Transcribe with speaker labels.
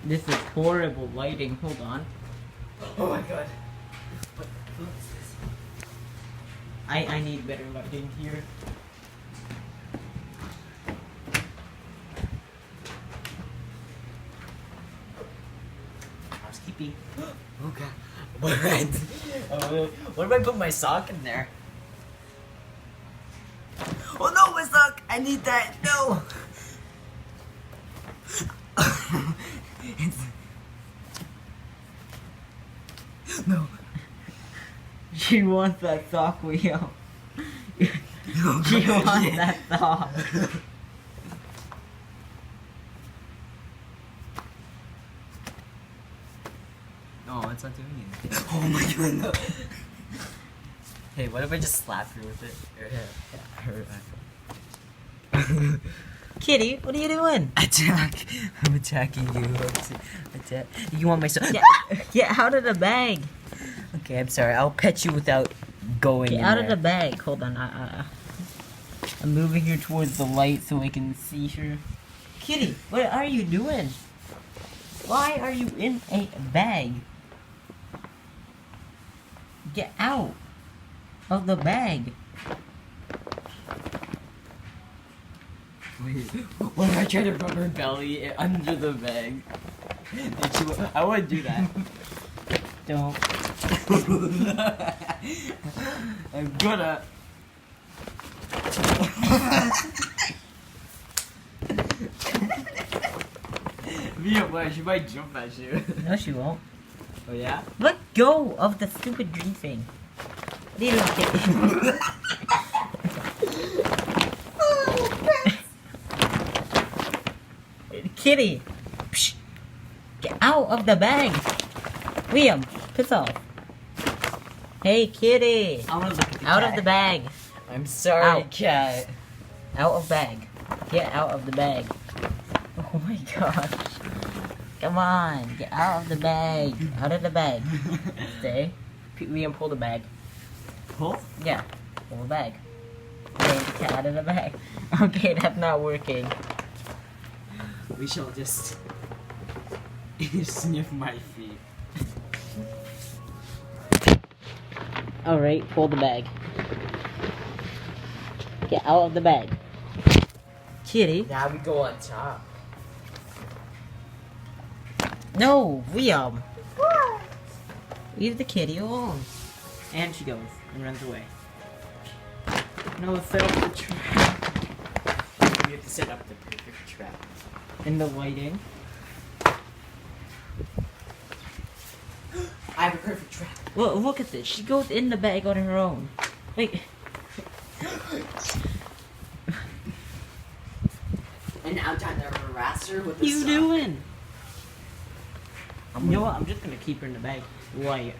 Speaker 1: This is horrible lighting. Hold on.
Speaker 2: Oh my god. What is this?
Speaker 1: I need better lighting here. Housekeeping.
Speaker 2: Oh god. What if I put my sock in there? Oh no, my sock! I need that! No! No.
Speaker 1: She wants that sock, Leo. She wants that sock.
Speaker 2: No, it's not doing anything. Oh my god, no. Hey, what if I just slap you with it?
Speaker 1: Kitty, what are you doing?
Speaker 2: Attack! I'm attacking you. Attack. You want my sock?
Speaker 1: Get out of the bag.
Speaker 2: Okay, I'm sorry. I'll pet you without going
Speaker 1: Get
Speaker 2: in
Speaker 1: out
Speaker 2: there.
Speaker 1: of the bag. Hold on. I'm moving her towards the light so I can see her. Kitty, what are you doing? Why are you in a bag? Get out of the bag.
Speaker 2: Wait, what if I try to rub her belly under the bag? I wouldn't do that.
Speaker 1: Don't.
Speaker 2: I'm gonna. Mia, why? She might jump at you.
Speaker 1: No, she won't.
Speaker 2: Oh yeah?
Speaker 1: Let go of the stupid dream thing. What are you doing, Kitty? Kitty! Psh, get out of the bag! Liam, piss off. Hey, Kitty!
Speaker 2: I wanna look at the
Speaker 1: Out
Speaker 2: cat.
Speaker 1: of the bag!
Speaker 2: I'm sorry,
Speaker 1: Out.
Speaker 2: cat.
Speaker 1: Out of bag. Get out of the bag. Oh my gosh. Come on, get out of the bag. Out of the bag. Stay. Liam, pull the bag.
Speaker 2: Pull?
Speaker 1: Yeah, pull the bag. Get the cat out of the bag. Okay, that's not working.
Speaker 2: We shall just sniff my feet.
Speaker 1: Alright, pull the bag. Get out of the bag. Kitty.
Speaker 2: Now we go on top.
Speaker 1: No, Liam. Leave the kitty alone. And she goes and runs away. No, set up the trap.
Speaker 2: We have to set up the perfect trap.
Speaker 1: In the lighting.
Speaker 2: I have a perfect trap.
Speaker 1: Well, look at this. She goes in the bag on her own. Wait.
Speaker 2: And now time to harass her with
Speaker 1: What
Speaker 2: the
Speaker 1: are you
Speaker 2: sock.
Speaker 1: doing? You know what? I'm just gonna keep her in the bag. Why?